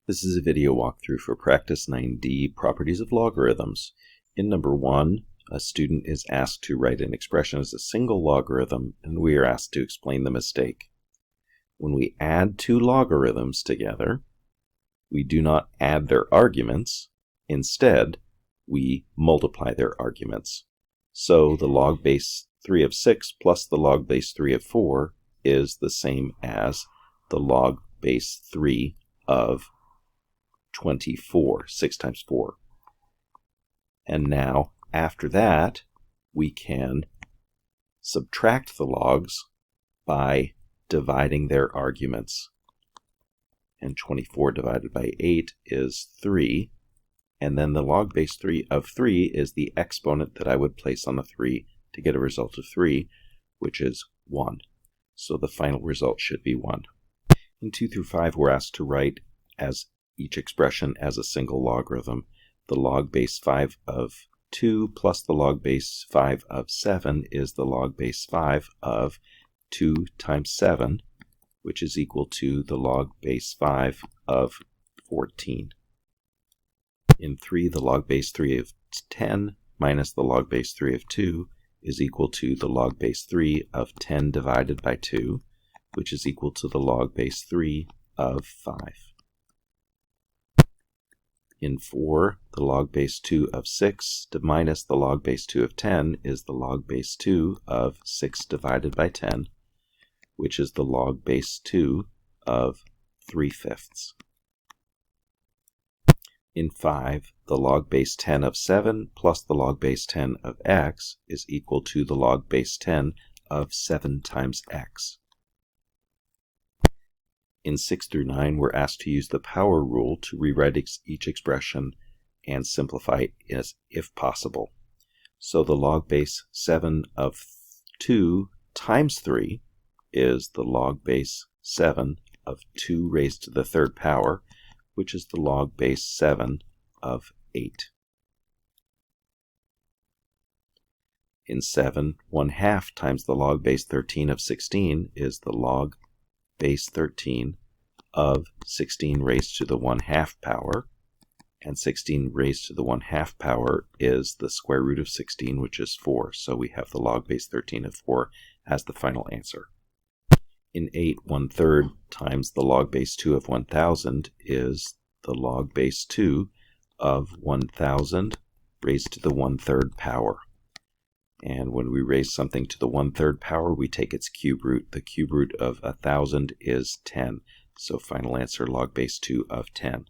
This is a video walkthrough for Practice 9D, Properties of Logarithms. In number 1, a student is asked to write an expression as a single logarithm, and we are asked to explain the mistake. When we add two logarithms together, we do not add their arguments. Instead, we multiply their arguments. So the log base 3 of 6 plus the log base 3 of 4 is the same as the log base 3 of 24, 6 times 4. And now, after that, we can subtract the logs by dividing their arguments. And 24 divided by 8 is 3. And then the log base 3 of 3 is the exponent that I would place on the 3 to get a result of 3, which is 1. So the final result should be 1. In 2 through 5, we're asked to write as each expression as a single logarithm. The log base 5 of 2 plus the log base 5 of 7 is the log base 5 of 2 times 7, which is equal to the log base 5 of 14. In 3, the log base 3 of 10 minus the log base 3 of 2 is equal to the log base 3 of 10 divided by 2, which is equal to the log base 3 of 5. In 4, the log base 2 of 6 minus the log base 2 of 10 is the log base 2 of 6 divided by 10, which is the log base 2 of 3/5. In 5, the log base 10 of 7 plus the log base 10 of x is equal to the log base 10 of 7 times x. In 6 through 9, we're asked to use the power rule to rewrite each expression and simplify it if possible. So the log base 7 of 2 times 3 is the log base 7 of 2 raised to the third power, which is the log base 7 of 8. In 7, 1/2 times the log base 13 of 16 is the log base 13 of 16 raised to the 1/2 power, and 16 raised to the 1/2 power is the square root of 16, which is 4, so we have the log base 13 of 4 as the final answer. In 8, 1/3 times the log base 2 of 1000 is the log base 2 of 1000 raised to the 1/3 power. And when we raise something to the 1/3 power, we take its cube root. The cube root of 1000 is 10. So final answer, log base 2 of 10.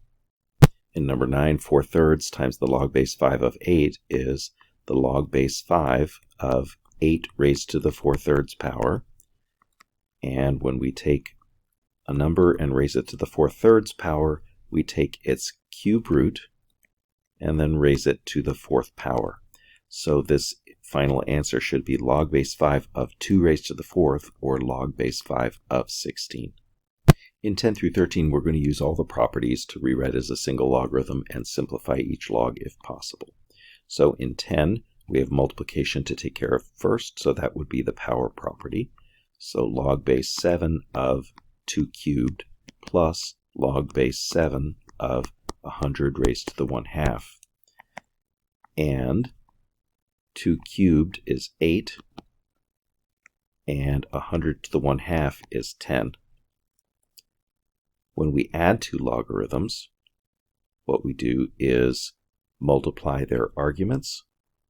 In number 9, 4/3 times the log base 5 of 8 is the log base 5 of 8 raised to the 4/3 power. And when we take a number and raise it to the 4/3 power, we take its cube root and then raise it to the 4th power. So this final answer should be log base 5 of 2 raised to the 4th, or log base 5 of 16. In 10 through 13, we're going to use all the properties to rewrite as a single logarithm and simplify each log if possible. So in 10, we have multiplication to take care of first, so that would be the power property. So log base 7 of 2 cubed plus log base 7 of 100 raised to the 1/2. And 2 cubed is 8, and 100 to the 1/2 is 10. When we add two logarithms, what we do is multiply their arguments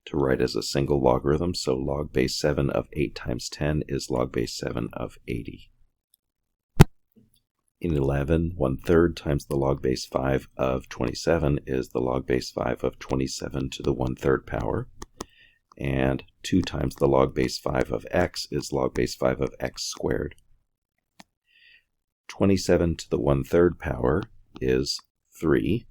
to write as a single logarithm. So log base 7 of 8 times 10 is log base 7 of 80. In 11, 1/3 times the log base 5 of 27 is the log base 5 of 27 to the 1/3 power. And 2 times the log base 5 of x is log base 5 of x squared. 27 to the 1/3 power is 3.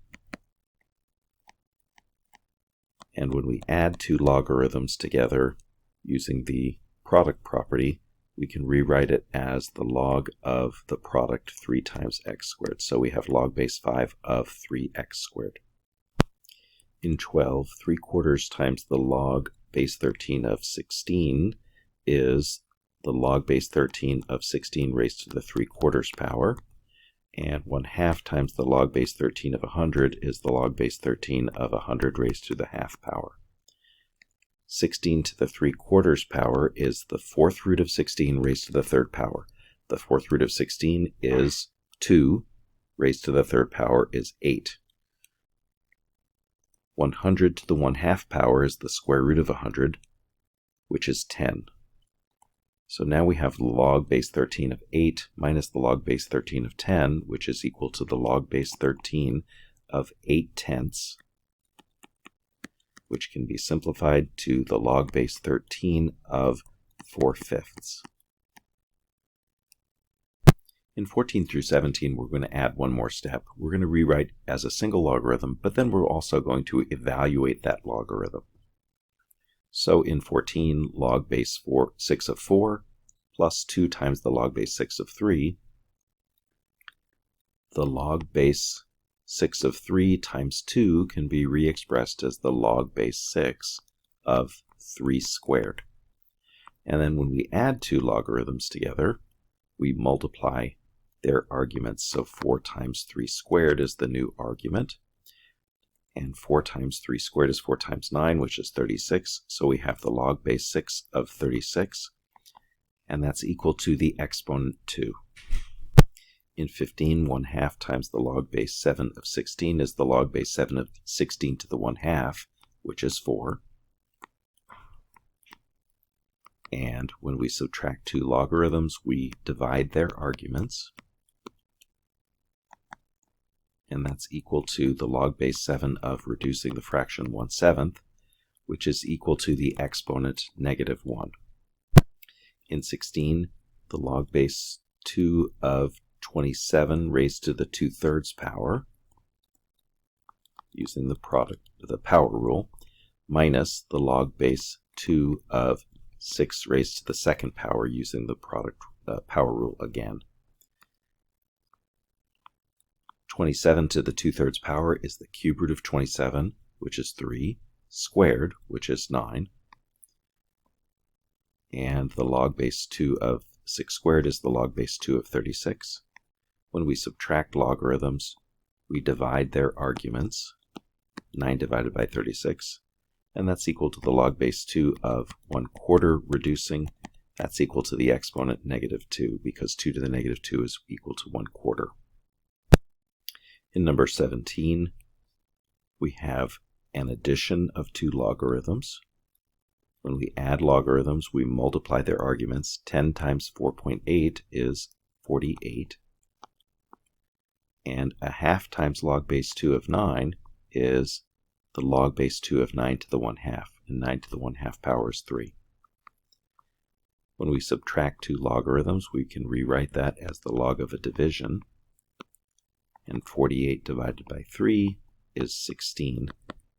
And when we add two logarithms together using the product property, we can rewrite it as the log of the product 3 times x squared. So we have log base 5 of 3x squared. In 12, 3/4 times the log base 13 of 16 is the log base 13 of 16 raised to the 3/4 power. And 1/2 times the log base 13 of 100 is the log base 13 of 100 raised to the half power. 16 to the 3/4 power is the 4th root of 16 raised to the 3rd power. The 4th root of 16 is 2, raised to the 3rd power is 8. 100 to the 1/2 power is the square root of 100, which is 10. So now we have the log base 13 of 8 minus the log base 13 of 10, which is equal to the log base 13 of 8/10, which can be simplified to the log base 13 of 4/5. In 14 through 17, we're going to add one more step. We're going to rewrite as a single logarithm, but then we're also going to evaluate that logarithm. So in 14, log base 6 of 4 plus 2 times the log base 6 of 3. The log base 6 of 3 times 2 can be re-expressed as the log base 6 of 3 squared. And then when we add two logarithms together, we multiply their arguments. So 4 times 3 squared is the new argument. And 4 times 3 squared is 4 times 9, which is 36. So we have the log base 6 of 36. And that's equal to the exponent 2. In 15, 1/2 times the log base 7 of 16 is the log base 7 of 16 to the 1/2, which is 4. And when we subtract two logarithms, we divide their arguments. And that's equal to the log base 7 of reducing the fraction 1/7, which is equal to the exponent -1. In 16, the log base 2 of 27 raised to the 2/3 power, using the power rule, minus the log base 2 of 6 raised to the 2nd power, using the power rule again. 27 to the 2/3 power is the cube root of 27, which is 3, squared, which is 9. And the log base 2 of 6 squared is the log base 2 of 36. When we subtract logarithms, we divide their arguments, 9 divided by 36, and that's equal to the log base 2 of 1/4 reducing. That's equal to the exponent -2, because 2 to the -2 is equal to 1/4. In number 17, we have an addition of two logarithms. When we add logarithms, we multiply their arguments. 10 times 4.8 is 48. And 1/2 times log base 2 of 9 is the log base 2 of 9 to the 1/2. And 9 to the 1/2 power is 3. When we subtract two logarithms, we can rewrite that as the log of a division. And 48 divided by 3 is 16.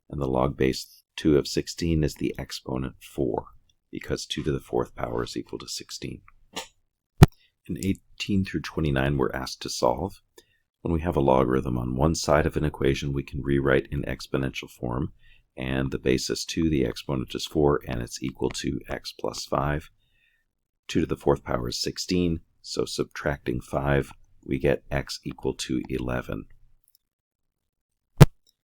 And the log base 2 of 16 is the exponent 4, because 2 to the 4th power is equal to 16. In 18 through 29, we're asked to solve. When we have a logarithm on one side of an equation, we can rewrite in exponential form. And the base is 2, the exponent is 4, and it's equal to x plus 5. 2 to the 4th power is 16, so subtracting 5, we get x equal to 11.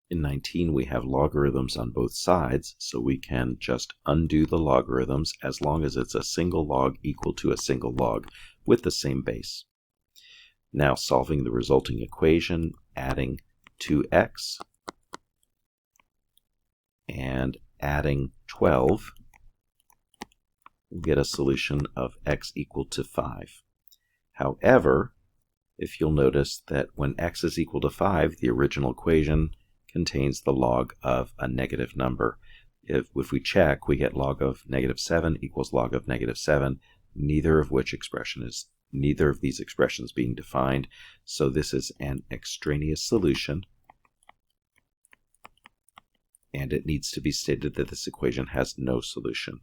In 19, we have logarithms on both sides, so we can just undo the logarithms as long as it's a single log equal to a single log with the same base. Now solving the resulting equation, adding 2x and adding 12, we'll get a solution of x equal to 5. However, if you'll notice that when x is equal to 5, the original equation contains the log of a negative number. If we check, we get log of -7 equals log of -7, neither of these expressions being defined. So this is an extraneous solution, and it needs to be stated that this equation has no solution.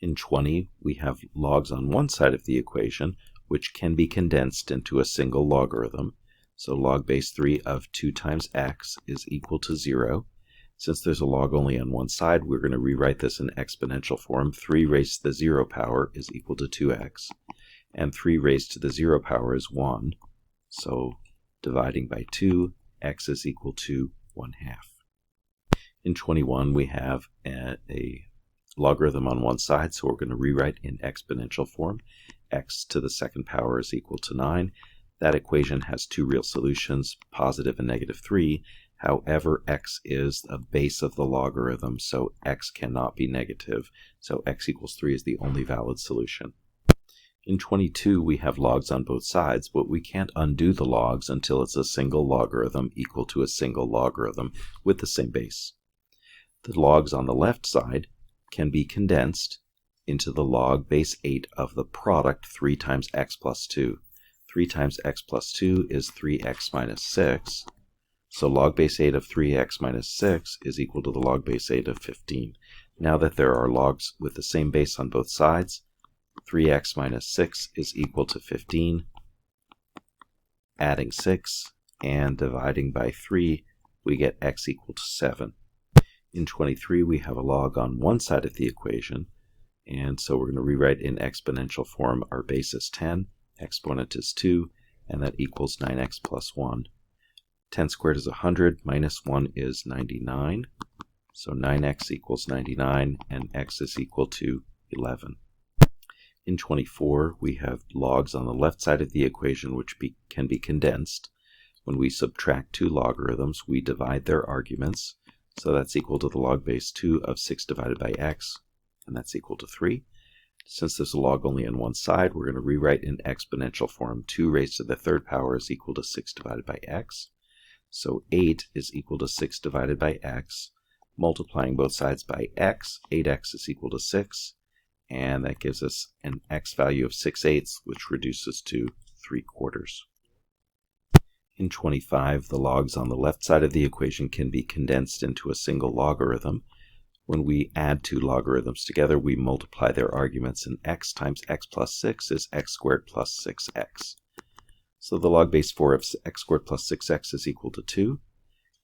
In 20, we have logs on one side of the equation, which can be condensed into a single logarithm. So log base 3 of 2 times x is equal to 0. Since there's a log only on one side, we're going to rewrite this in exponential form. 3 raised to the 0 power is equal to 2x. And 3 raised to the 0 power is 1. So dividing by 2, x is equal to 1/2. In 21, we have a logarithm on one side, so we're going to rewrite in exponential form. X to the second power is equal to 9. That equation has two real solutions, positive and negative 3. However, x is a base of the logarithm, so x cannot be negative. So x equals 3 is the only valid solution. In 22, we have logs on both sides, but we can't undo the logs until it's a single logarithm equal to a single logarithm with the same base. The logs on the left side can be condensed into the log base 8 of the product 3 times x plus 2. 3 times x plus 2 is 3x minus 6. So log base 8 of 3x minus 6 is equal to the log base 8 of 15. Now that there are logs with the same base on both sides, 3x minus 6 is equal to 15. Adding 6 and dividing by 3, we get x equal to 7. In 23, we have a log on one side of the equation, and so we're going to rewrite in exponential form. Our base is 10, exponent is 2, and that equals 9x plus 1. 10 squared is 100, minus 1 is 99. So 9x equals 99, and x is equal to 11. In 24, we have logs on the left side of the equation which can be condensed. When we subtract two logarithms, we divide their arguments. So that's equal to the log base 2 of 6 divided by x, and that's equal to 3. Since there's a log only on one side, we're going to rewrite in exponential form. 2 raised to the third power is equal to 6 divided by x. So 8 is equal to 6 divided by x. Multiplying both sides by x, 8x is equal to 6. And that gives us an x value of 6/8, which reduces to 3/4. In 25, the logs on the left side of the equation can be condensed into a single logarithm. When we add two logarithms together, we multiply their arguments, and x times x plus 6 is x squared plus 6x. So the log base 4 of x squared plus 6x is equal to 2,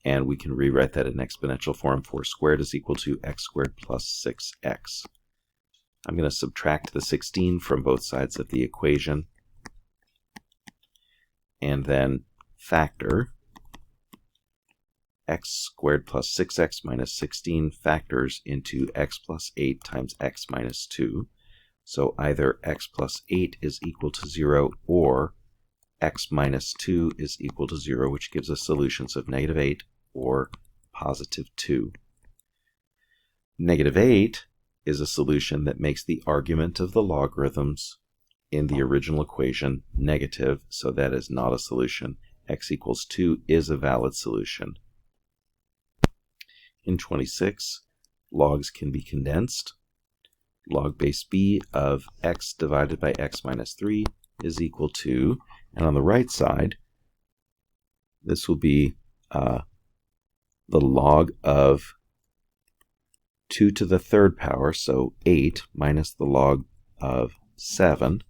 and we can rewrite that in exponential form. 4 squared is equal to x squared plus 6x. I'm going to subtract the 16 from both sides of the equation, and then factor x squared plus 6x minus 16 factors into x plus 8 times x minus 2. So either x plus 8 is equal to 0 or x minus 2 is equal to 0, which gives us solutions of negative 8 or positive 2. Negative 8 is a solution that makes the argument of the logarithms in the original equation negative, so that is not a solution. X equals 2 is a valid solution. In 26, logs can be condensed. Log base b of x divided by x minus 3 is equal to, and on the right side, this will be the log of 2 to the third power, so 8 minus the log of 7.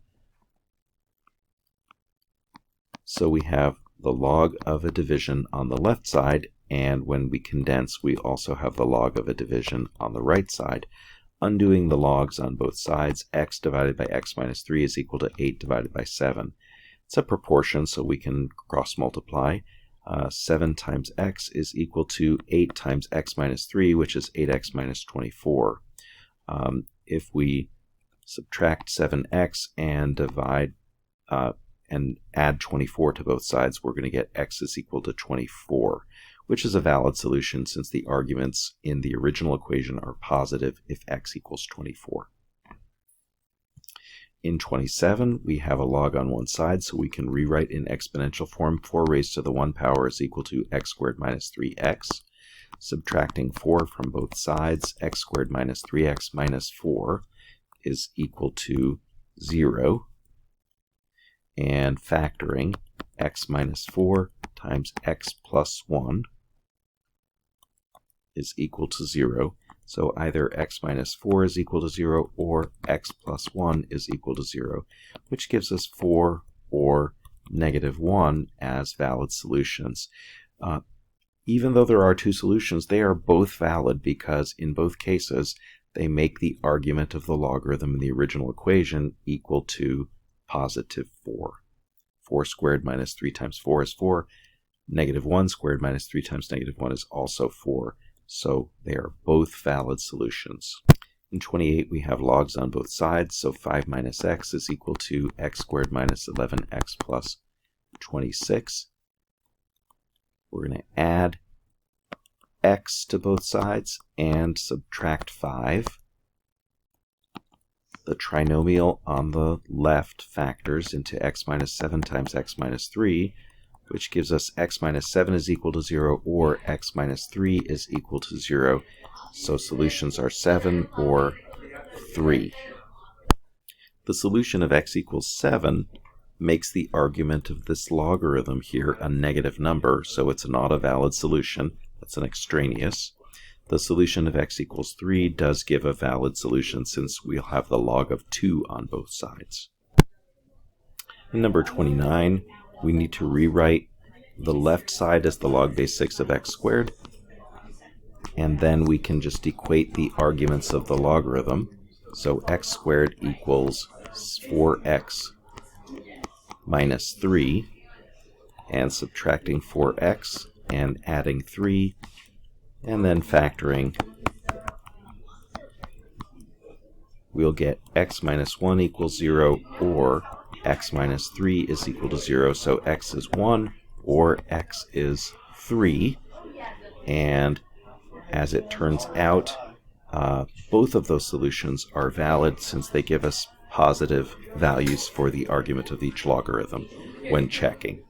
So we have the log of a division on the left side, and when we condense, we also have the log of a division on the right side. Undoing the logs on both sides, x divided by x minus 3 is equal to 8 divided by 7. It's a proportion, so we can cross multiply. 7 times x is equal to 8 times x minus 3, which is 8x minus 24. If we subtract 7x and divide and add 24 to both sides, we're going to get x is equal to 24, which is a valid solution since the arguments in the original equation are positive if x equals 24. In 27, we have a log on one side, so we can rewrite in exponential form. 4 raised to the 1 power is equal to x squared minus 3x. Subtracting 4 from both sides, x squared minus 3x minus 4 is equal to 0. And factoring x minus 4 times x plus 1 is equal to 0. So either x minus 4 is equal to 0 or x plus 1 is equal to 0, which gives us 4 or negative 1 as valid solutions. Even though there are two solutions, they are both valid because in both cases they make the argument of the logarithm in the original equation equal to positive 4. 4 squared minus 3 times 4 is 4. Negative 1 squared minus 3 times negative 1 is also 4. So they are both valid solutions. In 28, we have logs on both sides, so 5 minus x is equal to x squared minus 11x plus 26. We're going to add x to both sides and subtract 5. The trinomial on the left factors into x minus 7 times x minus 3, which gives us x minus 7 is equal to 0 or x minus 3 is equal to 0. So solutions are 7 or 3. The solution of x equals 7 makes the argument of this logarithm here a negative number, so it's not a valid solution. That's an extraneous. The solution of x equals 3 does give a valid solution since we'll have the log of 2 on both sides. In number 29, we need to rewrite the left side as the log base 6 of x squared, and then we can just equate the arguments of the logarithm. So x squared equals 4x minus 3, and subtracting 4x and adding 3, and then factoring, we'll get x minus 1 equals 0 or x minus 3 is equal to 0. So x is 1 or x is 3. And as it turns out, both of those solutions are valid since they give us positive values for the argument of each logarithm when checking.